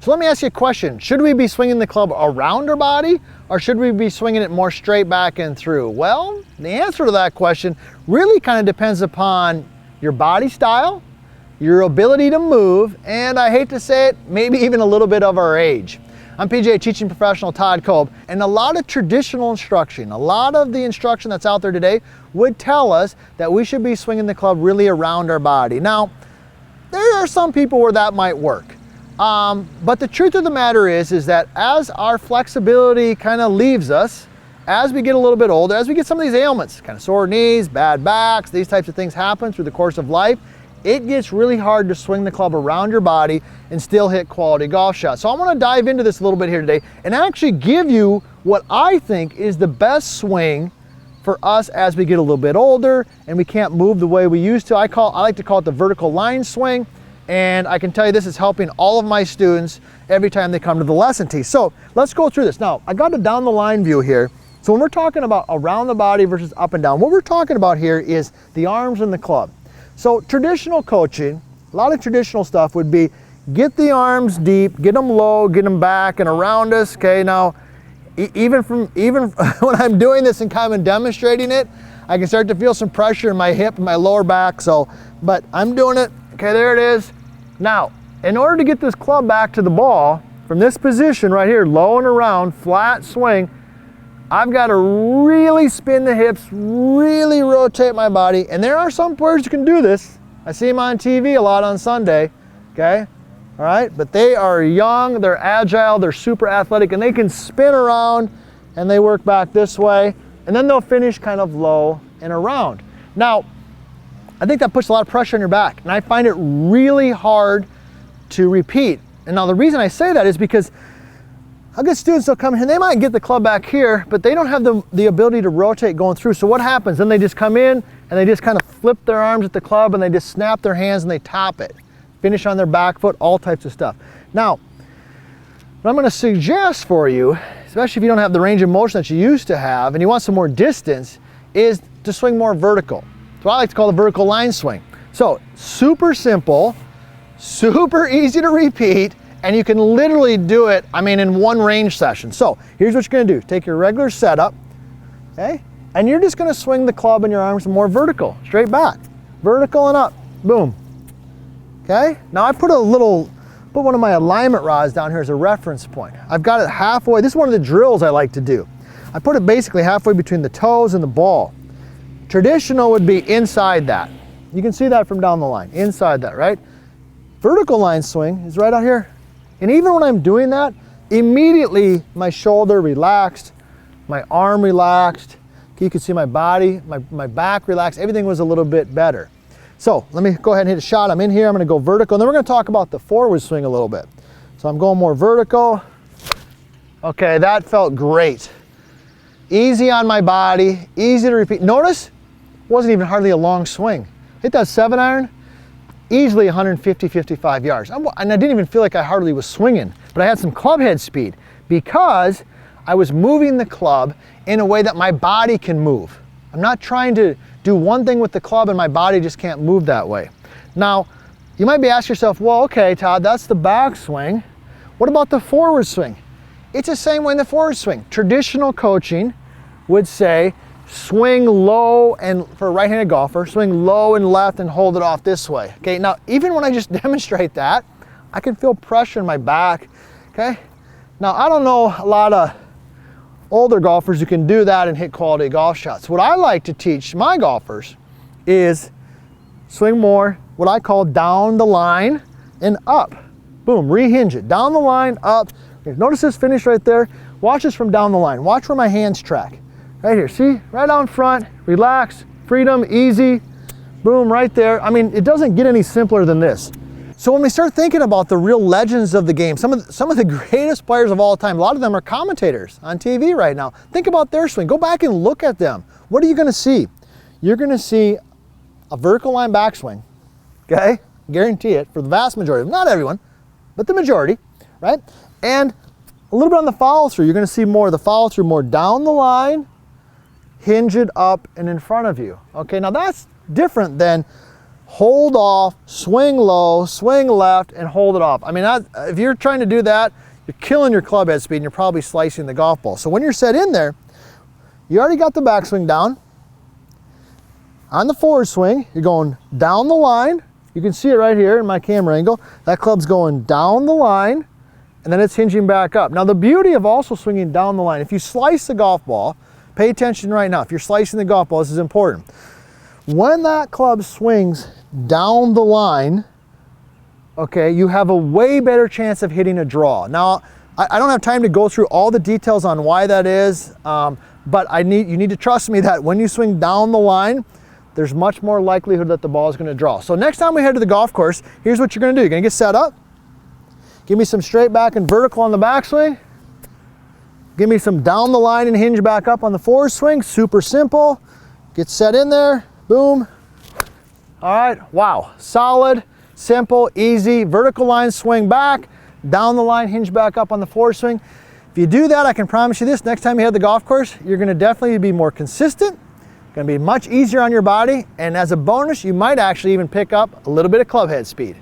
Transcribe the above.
So let me ask you a question. Should we be swinging the club around our body, or should we be swinging it more straight back and through? Well, the answer to that question really kind of depends upon your body style, your ability to move, and I hate to say it, maybe even a little bit of our age. I'm PGA teaching professional Todd Kolb, and a lot of traditional instruction, a lot of the instruction that's out there today would tell us that we should be swinging the club really around our body. Now, there are some people where that might work. But the truth of the matter is that as our flexibility kind of leaves us, as we get a little bit older, as we get some of these ailments, kind of sore knees, bad backs, these types of things happen through the course of life, it gets really hard to swing the club around your body and still hit quality golf shots. So I want to dive into this a little bit here today and actually give you what I think is the best swing for us as we get a little bit older and we can't move the way we used to. I like to call it the vertical line swing, and I can tell you this is helping all of my students every time they come to the lesson tee. So let's go through this. Now, I got a down the line view here. So when we're talking about around the body versus up and down, what we're talking about here is the arms and the club. So traditional coaching, a lot of traditional stuff would be get the arms deep, get them low, get them back and around us. Okay, now even when I'm doing this and kind of demonstrating it, I can start to feel some pressure in my hip and my lower back. But I'm doing it. Okay, there it is. Now, in order to get this club back to the ball from this position right here, low and around, flat swing, I've got to really spin the hips, really rotate my body. And there are some players who can do this. I see them on TV a lot on Sunday, okay? All right, but they are young, they're agile, they're super athletic, and they can spin around and they work back this way, and then they'll finish kind of low and around. Now, I think that puts a lot of pressure on your back, and I find it really hard to repeat. And now the reason I say that is because I'll get students, they'll come here, they might get the club back here, but they don't have the ability to rotate going through. So what happens? Then they just come in and they just kind of flip their arms at the club and they just snap their hands and they top it. Finish on their back foot, all types of stuff. Now, what I'm going to suggest for you, especially if you don't have the range of motion that you used to have and you want some more distance, is to swing more vertical. That's what I like to call the vertical line swing. So super simple, super easy to repeat, and you can literally do it, in one range session. So here's what you're gonna do. Take your regular setup, okay? And you're just gonna swing the club and your arms more vertical, straight back. Vertical and up, boom. Okay? Now I put one of my alignment rods down here as a reference point. I've got it halfway. This is one of the drills I like to do. I put it basically halfway between the toes and the ball. Traditional would be inside that. You can see that from down the line, inside that, right? Vertical line swing is right out here. And even when I'm doing that, immediately my shoulder relaxed, my arm relaxed, you can see my body, my back relaxed, everything was a little bit better. So let me go ahead and hit a shot. I'm in here, I'm gonna go vertical, and then we're gonna talk about the forward swing a little bit. So I'm going more vertical. Okay, that felt great. Easy on my body, easy to repeat. Notice, it wasn't even hardly a long swing. Hit that 7-iron, easily 150, 55 yards. And I didn't even feel like I hardly was swinging, but I had some club head speed because I was moving the club in a way that my body can move. I'm not trying to do one thing with the club and my body just can't move that way. Now, you might be asking yourself, well, okay, Todd, that's the backswing. What about the forward swing? It's the same way in the forward swing. Traditional coaching would say, swing low, and for a right-handed golfer, swing low and left and hold it off this way. Okay, now even when I just demonstrate that, I can feel pressure in my back, okay? Now I don't know a lot of older golfers who can do that and hit quality golf shots. What I like to teach my golfers is swing more, what I call down the line and up. Boom, rehinge it, down the line, up. Notice this finish right there. Watch this from down the line. Watch where my hands track. Right here, see? Right out in front, relax, freedom, easy, boom, right there. It doesn't get any simpler than this. So when we start thinking about the real legends of the game, some of the greatest players of all time, a lot of them are commentators on TV right now. Think about their swing. Go back and look at them. What are you gonna see? You're gonna see a vertical line backswing, okay? Guarantee it, for the vast majority, not everyone, but the majority, right? And a little bit on the follow through. You're gonna see more of the follow through, more down the line, hinge it up and in front of you. Okay, now that's different than hold off, swing low, swing left, and hold it off. I mean, if you're trying to do that, you're killing your club head speed and you're probably slicing the golf ball. So when you're set in there, you already got the backswing down. On the forward swing, you're going down the line. You can see it right here in my camera angle. That club's going down the line, and then it's hinging back up. Now the beauty of also swinging down the line, if you slice the golf ball, pay attention right now. If you're slicing the golf ball, this is important. When that club swings down the line, okay, you have a way better chance of hitting a draw. Now, I don't have time to go through all the details on why that is, but you need to trust me that when you swing down the line, there's much more likelihood that the ball is going to draw. So next time we head to the golf course, here's what you're going to do. You're going to get set up. Give me some straight back and vertical on the backswing. Give me some down the line and hinge back up on the forward swing. Super simple. Get set in there. Boom. All right. Wow. Solid, simple, easy. Vertical line, swing back. Down the line, hinge back up on the forward swing. If you do that, I can promise you this, next time you head to the golf course, you're going to definitely be more consistent. Going to be much easier on your body, and as a bonus, you might actually even pick up a little bit of club head speed.